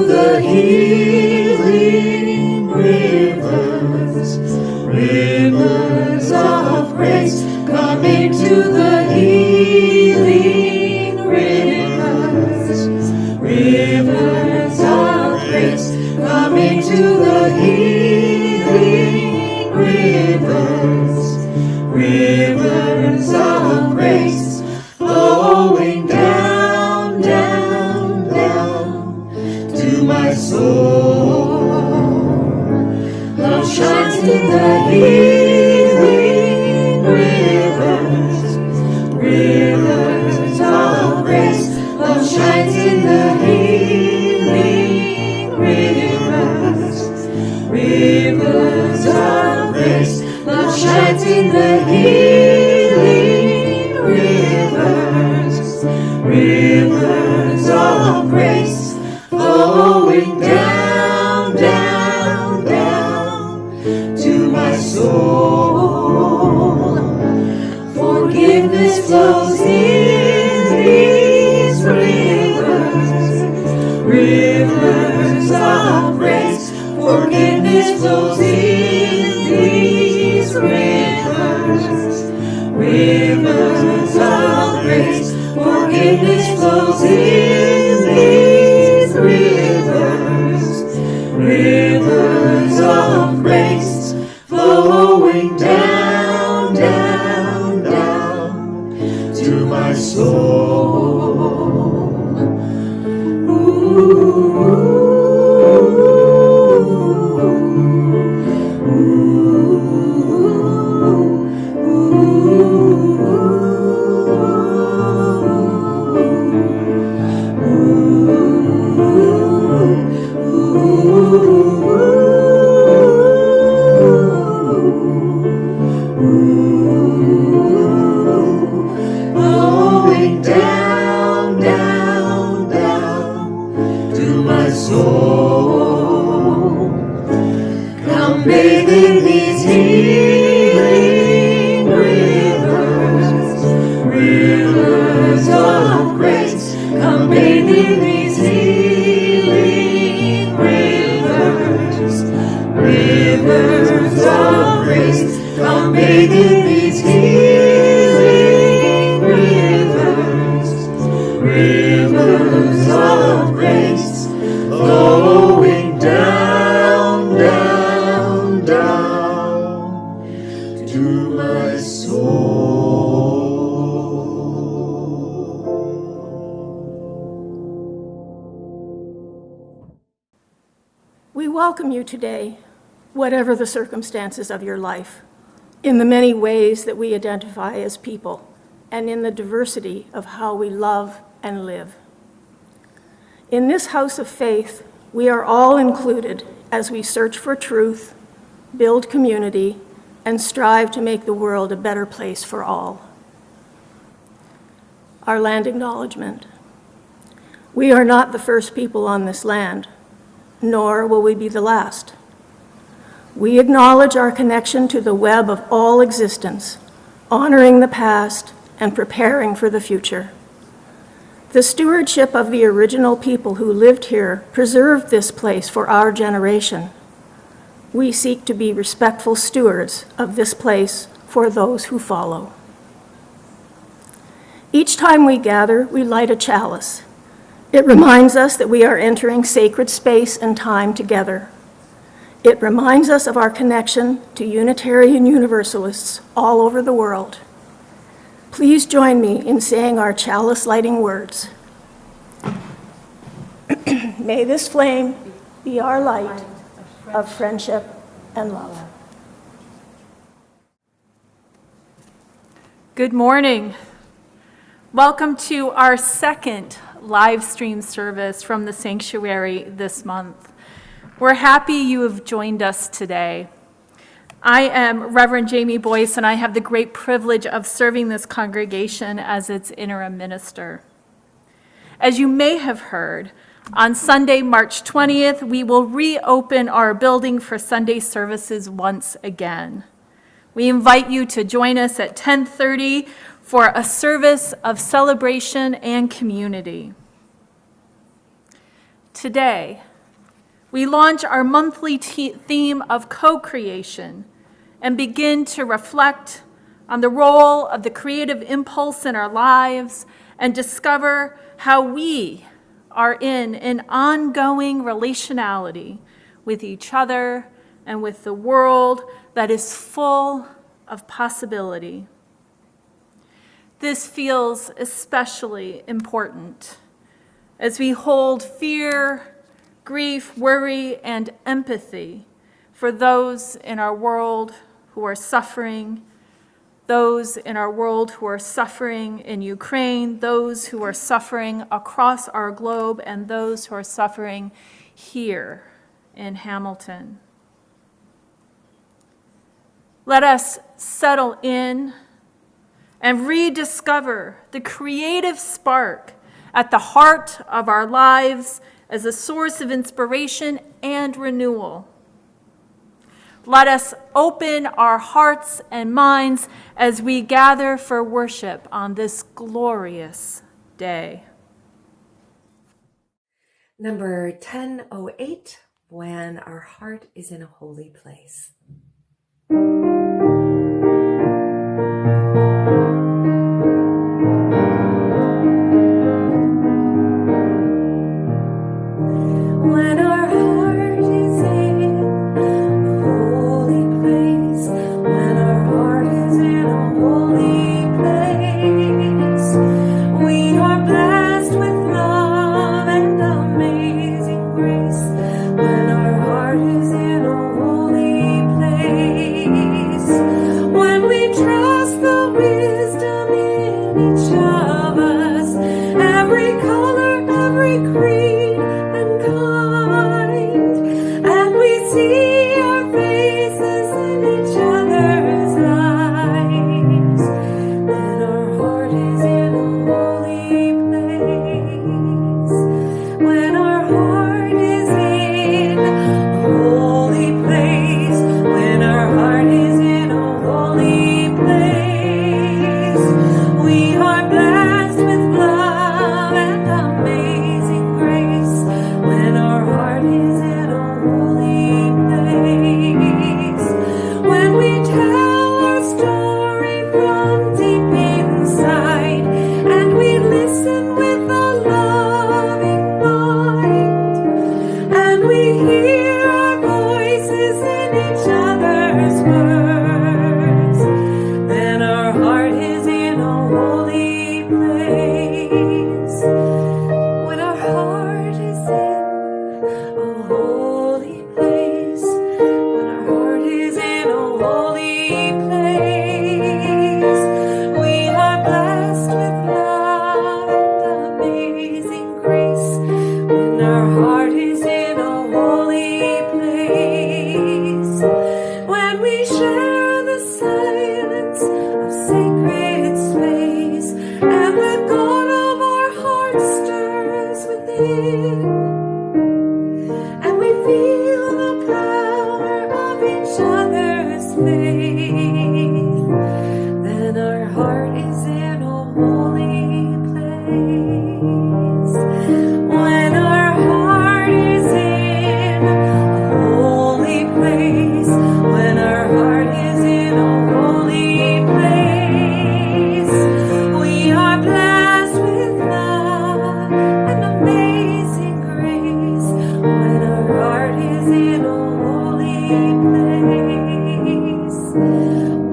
the healing rivers, rivers of grace, coming to the healing rivers, rivers of grace, coming to the healing rivers, rivers of grace, flowing down, down, down to my soul. Love shines in the healing rivers, rivers of grace. Love shines in the healing rivers, rivers of grace. Love shines in the healing rivers, rivers of grace, flowing down, down, down to my soul. Forgiveness flows in these rivers, rivers of grace. Forgiveness flows in these rivers, rivers of grace. Forgiveness flows in these rivers, rivers of grace, flowing down, down, down to my soul. Ooh. Flowing down, down, down to my soul. Come bathe in these healing rivers, rivers of grace. Come bathe in these healing rivers, rivers of grace. Come bathe in these healing rivers, rivers of grace, flowing down, down, down to my soul. We welcome you today, whatever the circumstances of your life, in the many ways that we identify as people, and in the diversity of how we love and live. In this house of faith, we are all included as we search for truth, build community, and strive to make the world a better place for all. Our land acknowledgement. We are not the first people on this land, nor will we be the last. We acknowledge our connection to the web of all existence, honoring the past and preparing for the future. The stewardship of the original people who lived here preserved this place for our generation. We seek to be respectful stewards of this place for those who follow. Each time we gather, we light a chalice. It reminds us that we are entering sacred space and time together. It reminds us of our connection to Unitarian Universalists all over the world. Please join me in saying our chalice lighting words. May this flame be our light of friendship and love. Good morning. Welcome to our second live stream service from the sanctuary this month. We're happy you have joined us today. I am Reverend Jamie Boyce, and I have the great privilege of serving this congregation as its interim minister. As you may have heard, on Sunday, March 20th, we will reopen our building for Sunday services once again. We invite you to join us at 10:30 for a service of celebration and community. Today, we launch our monthly theme of co-creation and begin to reflect on the role of the creative impulse in our lives and discover how we are in an ongoing relationality with each other and with the world that is full of possibility. This feels especially important as we hold fear, grief, worry, and empathy for those in our world who are suffering, those in our world who are suffering in Ukraine, those who are suffering across our globe, and those who are suffering here in Hamilton. Let us settle in and rediscover the creative spark at the heart of our lives as a source of inspiration and renewal. Let us open our hearts and minds as we gather for worship on this glorious day. Number 1008, When Our Heart is in a Holy Place. When our heart is in a holy place, when our heart is in a holy place, we are blessed with love and amazing grace. When our heart is in a holy place, when we trust the wisdom in each of us, every color, every creed and kind, and we see our faces in each other's lives, then our heart is in a holy place. When our heart is in a holy place, when our heart is in a holy place, we are blessed with love and amazing grace. When our heart is in a holy place, when we tell our story from deep inside, and we listen with a loving mind, and we hear our voices in each other's words, then our heart is in a holy place. When our heart is in a holy place, when our heart is in a holy place, we are blessed with love and amazing grace. When our heart is in a holy place, when we share the silence of sacred space, and the God of our heart stirs within, and we feel the power of each other's faith, then our heart is in a holy place. When our heart is in a holy place, when our heart is in a holy place, we are blessed with love and amazing grace. When our heart is in a holy place,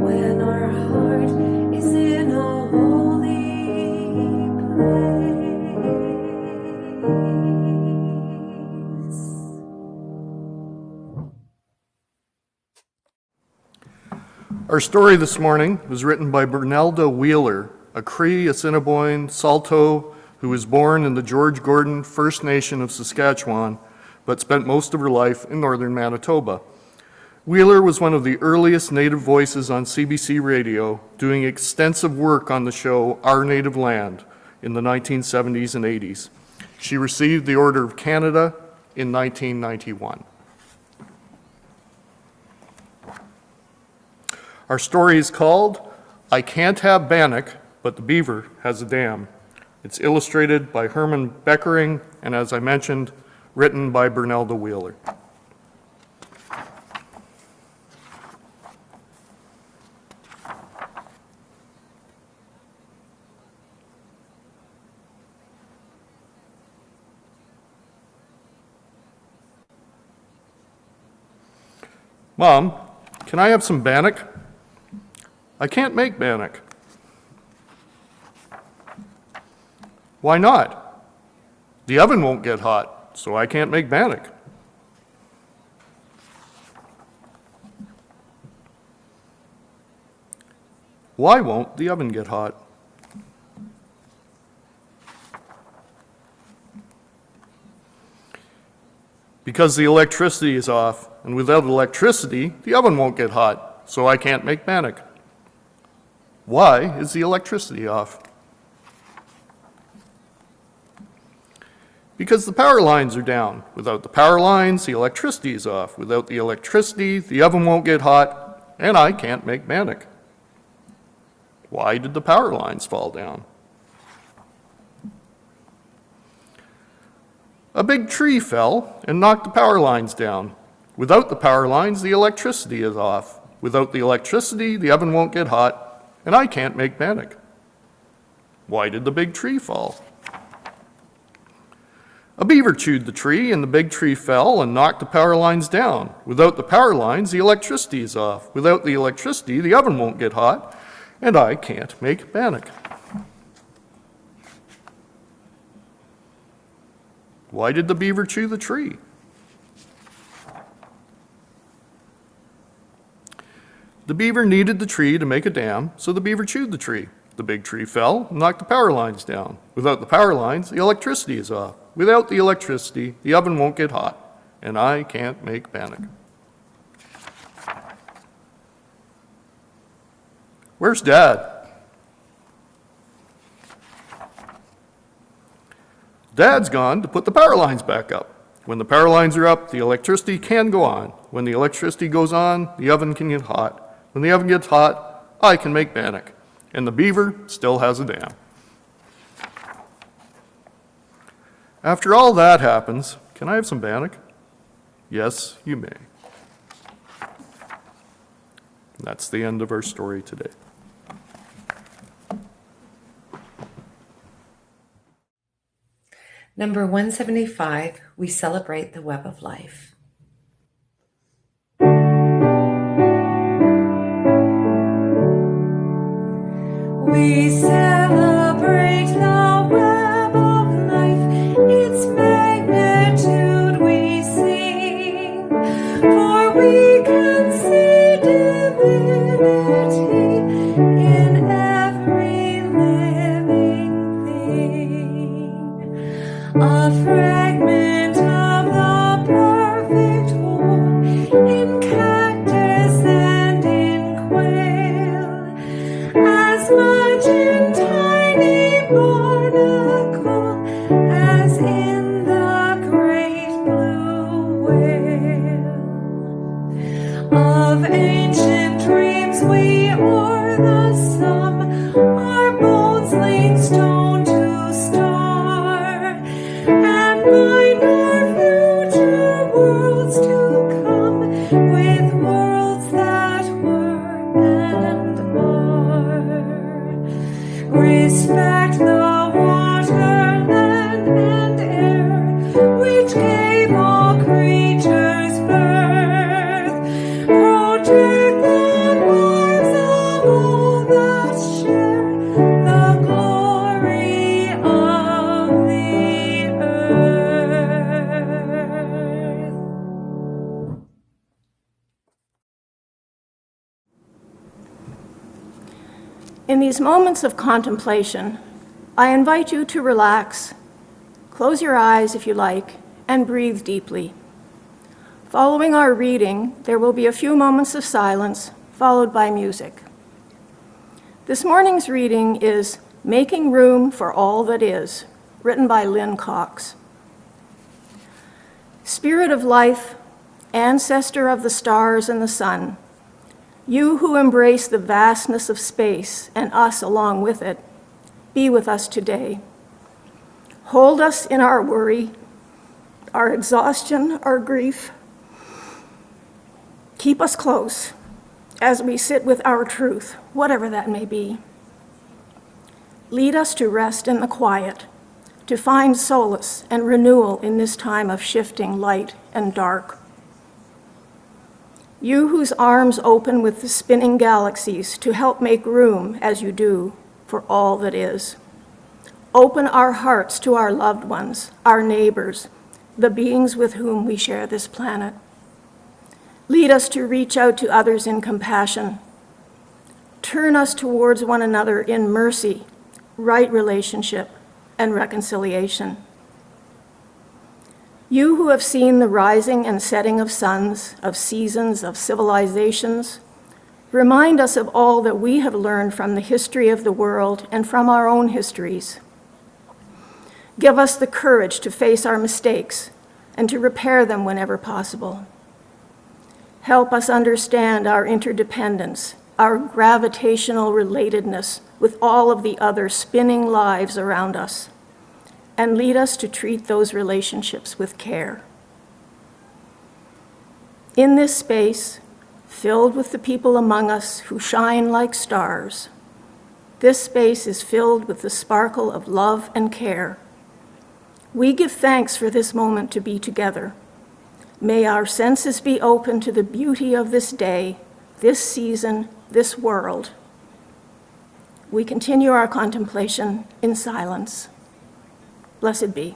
when our heart is in a holy place. Our story this morning was written by Bernelda Wheeler, a Cree Assiniboine Saulteau who was born in the George Gordon First Nation of Saskatchewan, but spent most of her life in northern Manitoba. Wheeler was one of the earliest Native voices on CBC Radio, doing extensive work on the show Our Native Land in the 1970s and 80s. She received the Order of Canada in 1991. Our story is called I Can't Have Bannock, but the Beaver Has a Dam. It's illustrated by Herman Beckering, and as I mentioned, written by Bernelda Wheeler. Mom, can I have some bannock? I can't make bannock. Why not? The oven won't get hot, so I can't make bannock. Why won't the oven get hot? Because the electricity is off, and without electricity, the oven won't get hot, so I can't make bannock. Why is the electricity off? Because the power lines are down. Without the power lines, the electricity is off. Without the electricity, the oven won't get hot, and I can't make bannock. Why did the power lines fall down? A big tree fell and knocked the power lines down. Without the power lines, the electricity is off. Without the electricity, the oven won't get hot, and I can't make bannock. Why did the big tree fall? A beaver chewed the tree, and the big tree fell and knocked the power lines down. Without the power lines, the electricity is off. Without the electricity, the oven won't get hot, and I can't make bannock. Why did the beaver chew the tree? The beaver needed the tree to make a dam, so the beaver chewed the tree. The big tree fell and knocked the power lines down. Without the power lines, the electricity is off. Without the electricity, the oven won't get hot, and I can't make bannock. Where's Dad? Dad's gone to put the power lines back up. When the power lines are up, the electricity can go on. When the electricity goes on, the oven can get hot. When the oven gets hot, I can make bannock. And the beaver still has a dam. After all that happens, can I have some bannock? Yes, you may. That's the end of our story today. Number 175, we celebrate the web of life. We celebrate the web of life, its magnitude we sing, for we can see divinity in every living thing. A fragment of the perfect whole in cactus and in quail, as much in tiny barnacle as in the great blue whale. Of ancient dreams we are the sum, our bones link stone to star, and bind our future worlds to come with worlds that were and are. Respect the water, land, and air, which gave all creatures birth. Protect the lives of all that share the glory of the earth. In these moments of contemplation, I invite you to relax, close your eyes if you like, and breathe deeply. Following our reading, there will be a few moments of silence, followed by music. This morning's reading is Making Room for All That Is, written by Lynn Cox. Spirit of life, ancestor of the stars and the sun, you who embrace the vastness of space and us along with it, be with us today. Hold us in our worry, our exhaustion, our grief. Keep us close as we sit with our truth, whatever that may be. Lead us to rest in the quiet, to find solace and renewal in this time of shifting light and dark. You whose arms open with the spinning galaxies to help make room, as you do, for all that is. Open our hearts to our loved ones, our neighbors, the beings with whom we share this planet. Lead us to reach out to others in compassion. Turn us towards one another in mercy, right relationship, and reconciliation. You who have seen the rising and setting of suns, of seasons, of civilizations, remind us of all that we have learned from the history of the world and from our own histories. Give us the courage to face our mistakes and to repair them whenever possible. Help us understand our interdependence, our gravitational relatedness with all of the other spinning lives around us, and lead us to treat those relationships with care. In this space, filled with the people among us who shine like stars, this space is filled with the sparkle of love and care. We give thanks for this moment to be together. May our senses be open to the beauty of this day, this season, this world. We continue our contemplation in silence. Blessed be.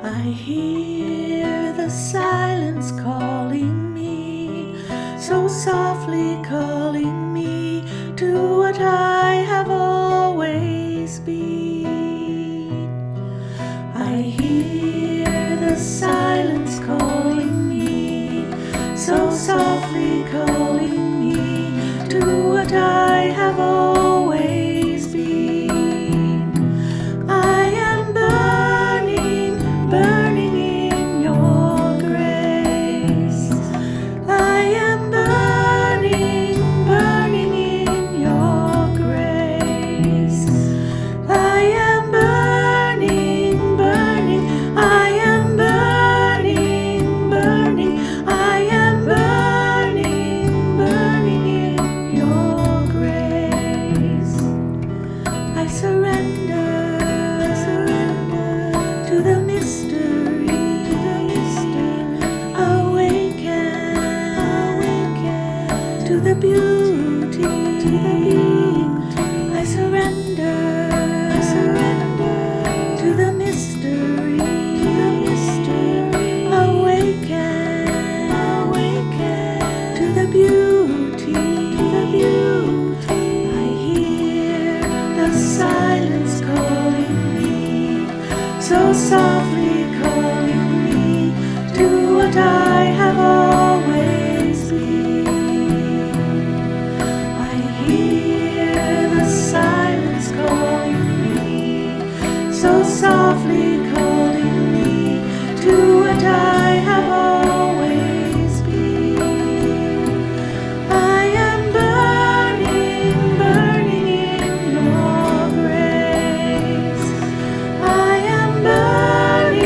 I hear the silence calling me, so softly calling me to what I have always been. I hear the silence calling me, so softly calling me to what I have always been. I am burning in your grace. I am burning in your grace. I am burning, I am burning, I am burning in your grace. I surrender to the mystery, awaken to the beauty, I surrender to the mystery, awaken to the beauty, I hear the silence calling me, so softly calling me to what I have always been. I hear the silence calling me, so softly calling me to what I have always been. I am burning in your grace. I am burning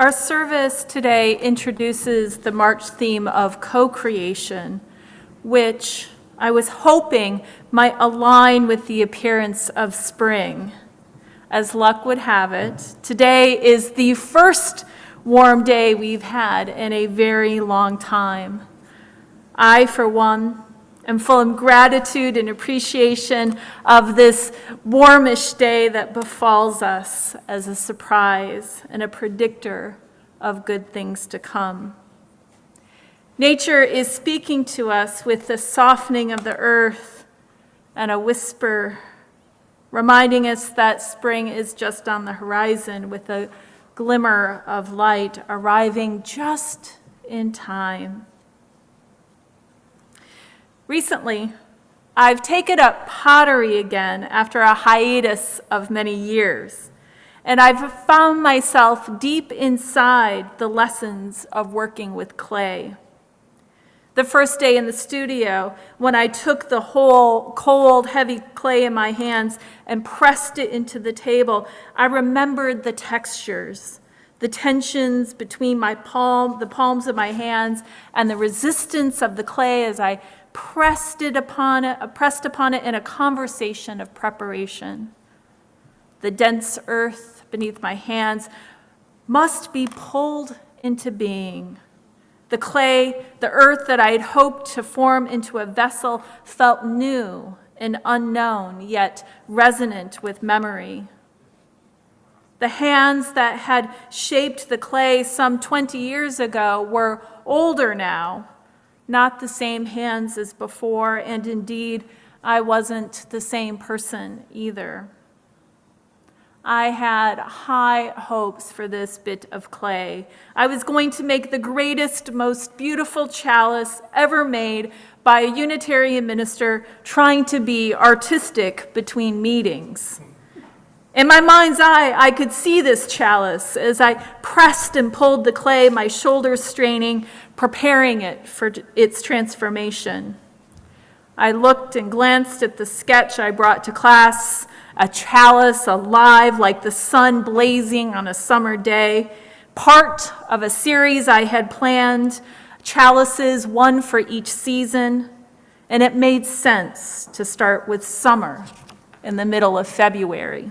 Our service today introduces the March theme of co-creation, which I was hoping might align with the appearance of spring. As luck would have it, today is the first warm day we've had in a very long time. I, for one, am full of gratitude and appreciation of this warmish day that befalls us as a surprise and a predictor of good things to come. Nature is speaking to us with the softening of the earth and a whisper, reminding us that spring is just on the horizon with a glimmer of light arriving just in time. Recently, I've taken up pottery again after a hiatus of many years, and I've found myself deep inside the lessons of working with clay. The first day in the studio, when I took the whole cold, heavy clay in my hands and pressed it into the table, I remembered the textures, the tensions between the palms of my hands, and the resistance of the clay as I pressed upon it in a conversation of preparation. The dense earth beneath my hands must be pulled into being. The clay, the earth that I had hoped to form into a vessel, felt new and unknown, yet resonant with memory. The hands that had shaped the clay some 20 years ago were older now, not the same hands as before, and indeed, I wasn't the same person either. I had high hopes for this bit of clay. I was going to make the greatest, most beautiful chalice ever made by a Unitarian minister trying to be artistic between meetings. In my mind's eye, I could see this chalice as I pressed and pulled the clay, my shoulders straining, preparing it for its transformation. I looked and glanced at the sketch I brought to class, a chalice alive like the sun blazing on a summer day, part of a series I had planned, chalices, one for each season, and it made sense to start with summer in the middle of February.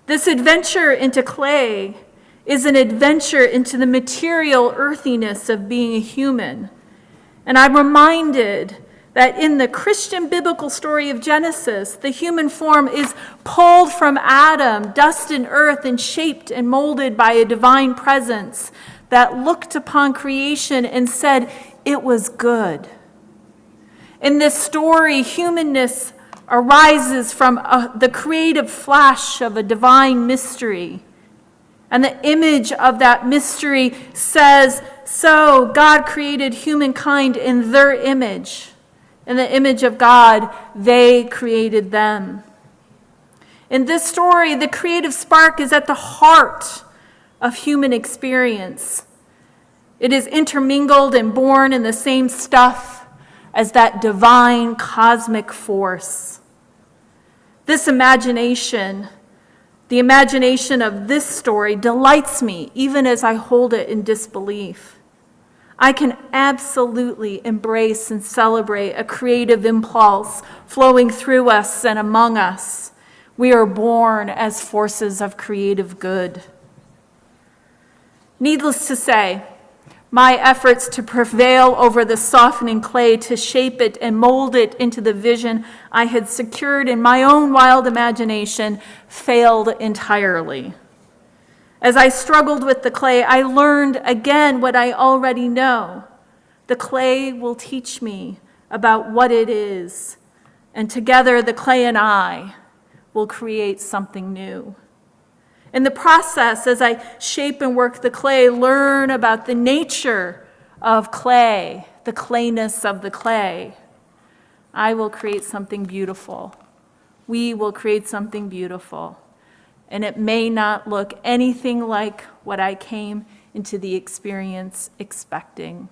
This adventure into clay is an adventure into the material earthiness of being a human. And I'm reminded that in the Christian biblical story of Genesis, the human form is pulled from Adam, dust and earth, and shaped and molded by a divine presence that looked upon creation and said, it was good. In this story, humanness arises from the creative flash of a divine mystery. And the image of that mystery says, so God created humankind in their image. In the image of God, they created them. In this story, the creative spark is at the heart of human experience. It is intermingled and born in the same stuff as that divine cosmic force. This imagination, the imagination of this story, delights me even as I hold it in disbelief. I can absolutely embrace and celebrate a creative impulse flowing through us and among us. We are born as forces of creative good. Needless to say, my efforts to prevail over the softening clay, to shape it and mold it into the vision I had secured in my own wild imagination, failed entirely. As I struggled with the clay, I learned again what I already know. The clay will teach me about what it is, and together the clay and I will create something new. In the process, as I shape and work the clay, learn about the nature of clay, the clayness of the clay, I will create something beautiful. We will create something beautiful. And it may not look anything like what I came into the experience expecting.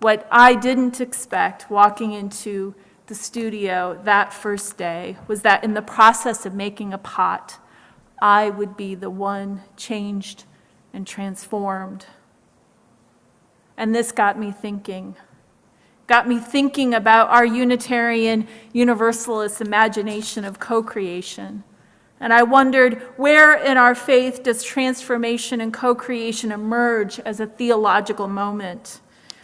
What I didn't expect walking into the studio that first day was that in the process of making a pot, I would be the one changed and transformed. And this got me thinking about our Unitarian Universalist imagination of co-creation. And I wondered, where in our faith does transformation and co-creation emerge as a theological moment?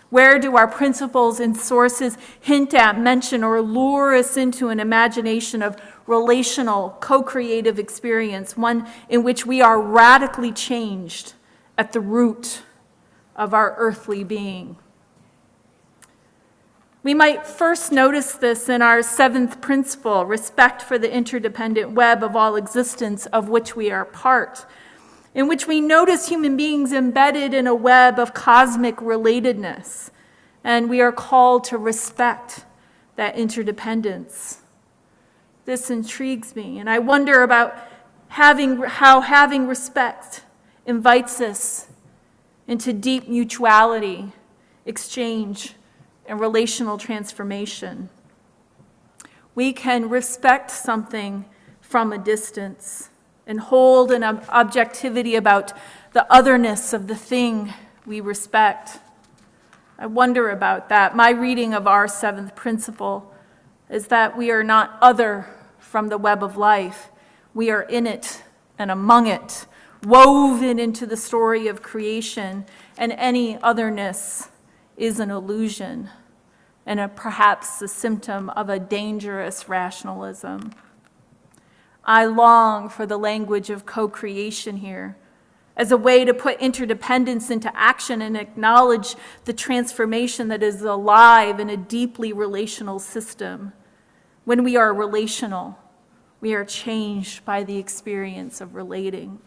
Where do our principles and sources hint at, mention, or lure us into an imagination of relational, co-creative experience, one in which we are radically changed at the root of our earthly being? We might first notice this in our seventh principle, respect for the interdependent web of all existence of which we are part, in which we notice human beings embedded in a web of cosmic relatedness, and we are called to respect that interdependence. This intrigues me, and I wonder about how having respect invites us into deep mutuality, exchange, and relational transformation. We can respect something from a distance and hold an objectivity about the otherness of the thing we respect. I wonder about that. My reading of our seventh principle is that we are not other from the web of life. We are in it and among it, woven into the story of creation, and any otherness is an illusion and perhaps a symptom of a dangerous rationalism. I long for the language of co-creation here as a way to put interdependence into action and acknowledge the transformation that is alive in a deeply relational system. When we are relational, we are changed by the experience of relating.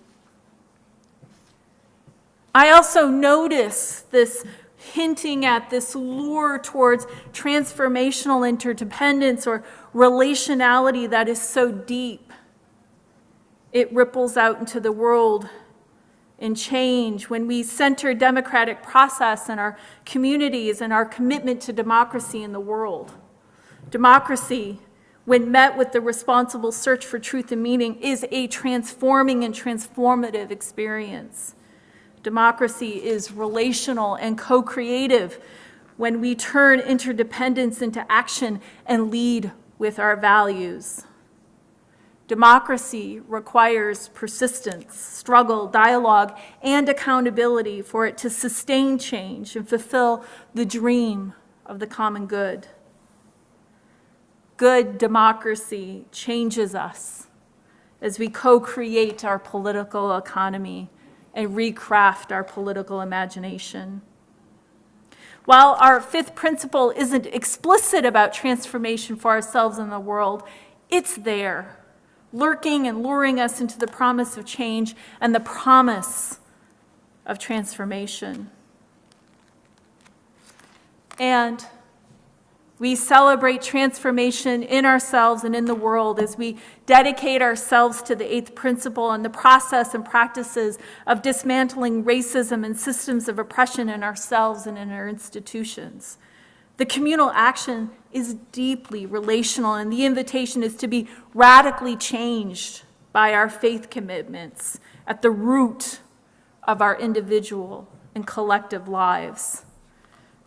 I also notice this hinting at this lure towards transformational interdependence or relationality that is so deep. It ripples out into the world in change when we center democratic process in our communities and our commitment to democracy in the world. Democracy, when met with the responsible search for truth and meaning, is a transforming and transformative experience. Democracy is relational and co-creative when we turn interdependence into action and lead with our values. Democracy requires persistence, struggle, dialogue, and accountability for it to sustain change and fulfill the dream of the common good. Good democracy changes us as we co-create our political economy and recraft our political imagination. While our fifth principle isn't explicit about transformation for ourselves and the world, it's there, lurking and luring us into the promise of change and the promise of transformation. And we celebrate transformation in ourselves and in the world as we dedicate ourselves to the eighth principle and the process and practices of dismantling racism and systems of oppression in ourselves and in our institutions. The communal action is deeply relational, and the invitation is to be radically changed by our faith commitments at the root of our individual and collective lives.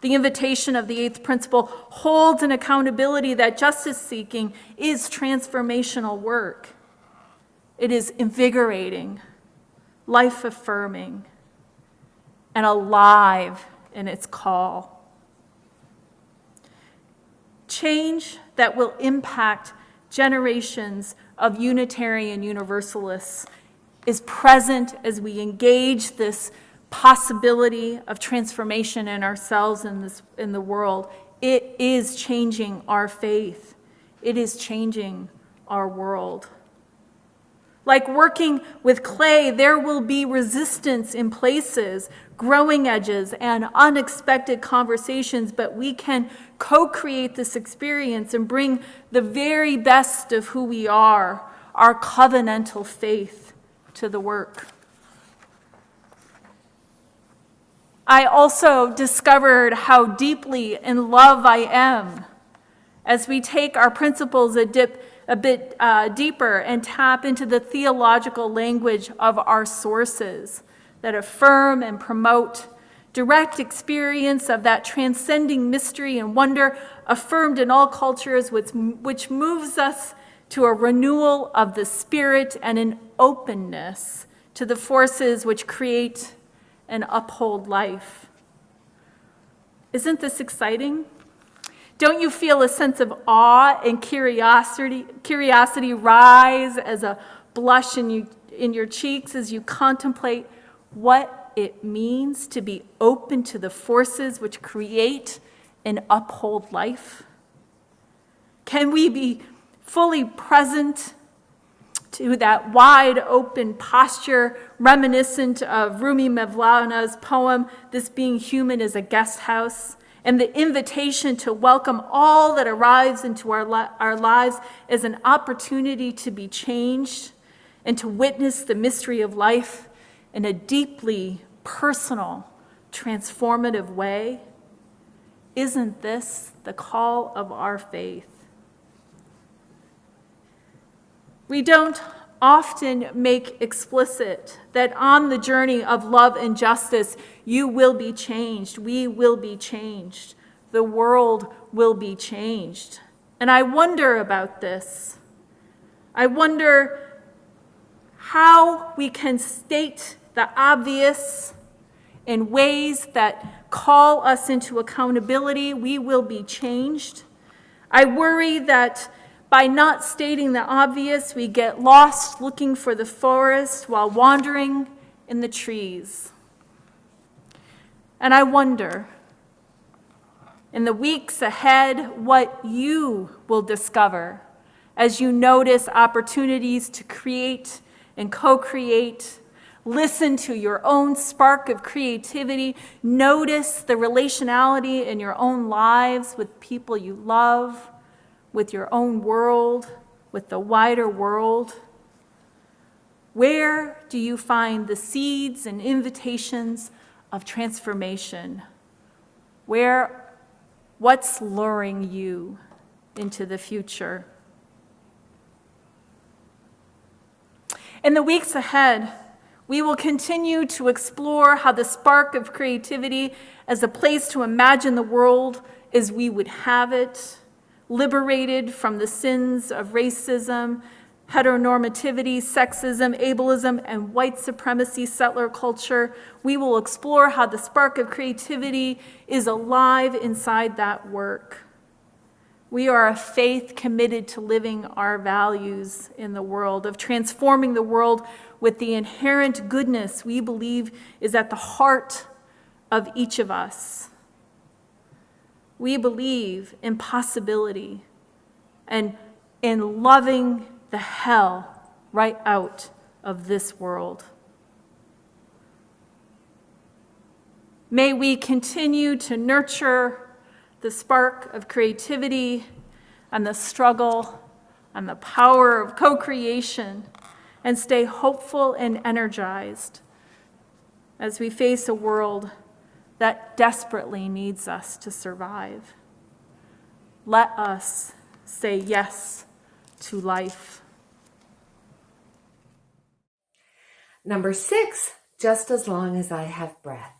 The invitation of the eighth principle holds an accountability that justice-seeking is transformational work. It is invigorating, life-affirming, and alive in its call. Change that will impact generations of Unitarian Universalists is present as we engage this possibility of transformation in ourselves and in the world. It is changing our faith. It is changing our world. Like working with clay, there will be resistance in places, growing edges, and unexpected conversations, but we can co-create this experience and bring the very best of who we are, our covenantal faith, to the work. I also discovered how deeply in love I am as we take our principles a bit deeper and tap into the theological language of our sources that affirm and promote direct experience of that transcending mystery and wonder affirmed in all cultures, which moves us to a renewal of the spirit and an openness to the forces which create and uphold life. Isn't this exciting? Don't you feel a sense of awe and curiosity rise as a blush in your cheeks as you contemplate what it means to be open to the forces which create and uphold life? Can we be fully present to that wide open posture reminiscent of Rumi Mevlana's poem, "This Being Human is a Guest House," and the invitation to welcome all that arrives into our lives as an opportunity to be changed and to witness the mystery of life in a deeply personal, transformative way? Isn't this the call of our faith? We don't often make explicit that on the journey of love and justice, you will be changed, we will be changed, the world will be changed. And I wonder about this. I wonder how we can state the obvious in ways that call us into accountability. We will be changed. I worry that by not stating the obvious, we get lost looking for the forest while wandering in the trees. And I wonder, in the weeks ahead, what you will discover as you notice opportunities to create and co-create. Listen to your own spark of creativity. Notice the relationality in your own lives with people you love, with your own world, with the wider world. Where do you find the seeds and invitations of transformation? What's luring you into the future? In the weeks ahead, we will continue to explore how the spark of creativity as a place to imagine the world as we would have it, liberated from the sins of racism, heteronormativity, sexism, ableism, and white supremacy settler culture. We will explore how the spark of creativity is alive inside that work. We are a faith committed to living our values in the world, of transforming the world with the inherent goodness we believe is at the heart of each of us. We believe in possibility and in loving the hell right out of this world. May we continue to nurture the spark of creativity and the struggle and the power of co-creation and stay hopeful and energized as we face a world that desperately needs us to survive. Let us say yes to life. Number 6, just as long as I have breath.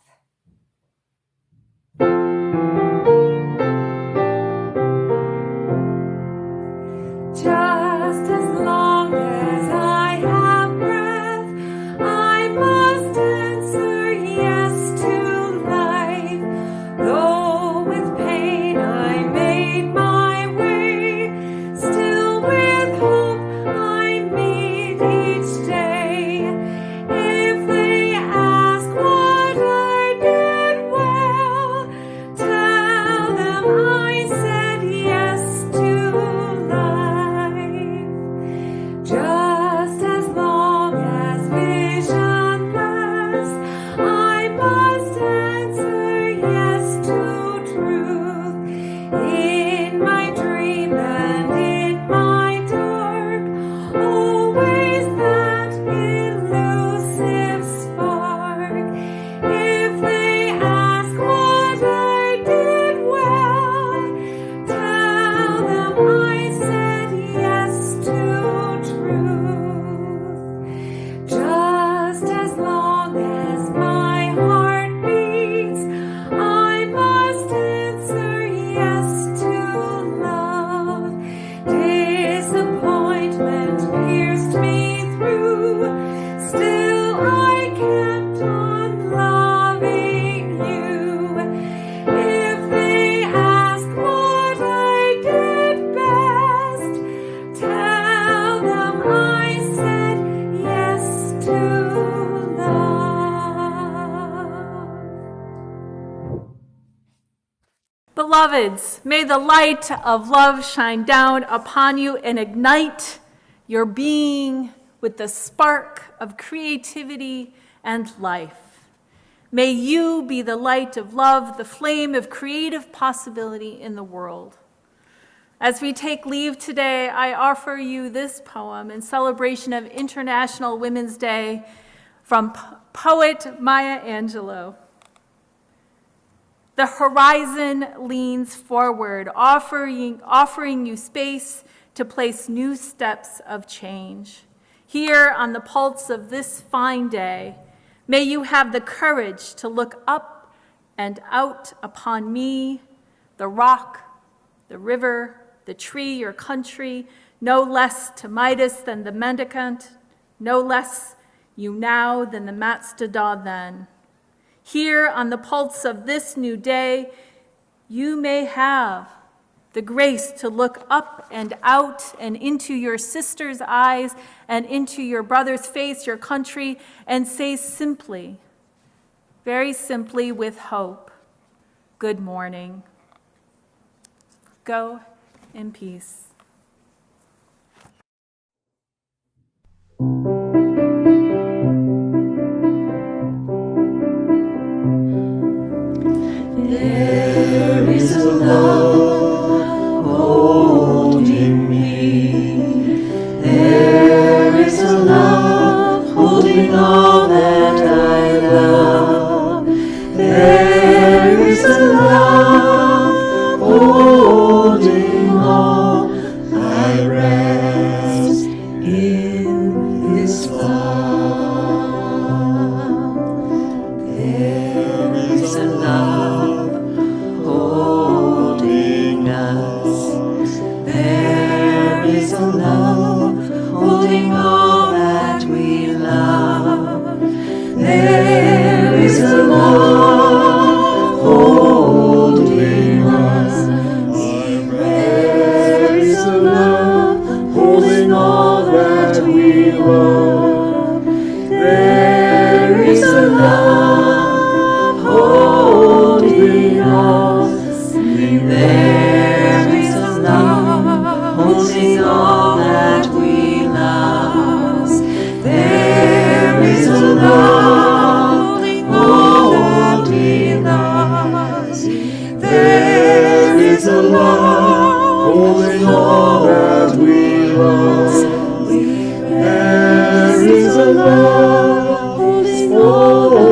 Just as long as I have breath, I must answer yes to life. Though with pain I made my way, still with hope I meet each day. If they ask what I Beloveds, may the light of love shine down upon you and ignite your being with the spark of creativity and life. May you be the light of love, the flame of creative possibility in the world. As we take leave today, I offer you this poem in celebration of International Women's Day from poet Maya Angelou. The horizon leans forward, offering you space to place new steps of change. Here on the pulse of this fine day, may you have the courage to look up and out upon me, the rock, the river, the tree, your country, no less to Midas than the mendicant, no less you now than the mastodon then. Here on the pulse of this new day, you may have the grace to look up and out and into your sister's eyes and into your brother's face, your country, and say simply, very simply with hope, good morning. Go in peace. There is a love holding me. There is a love holding all that I love. There is a love holding all. I rest in this love. There is a love holding us. There is a love holding all that we love. There is a love holding us. There is a love holding all that we love. There is a love holding us. There is a love holding all that we love. There is a love holding all that we love. There is a love holding all that we love. There is a love holding all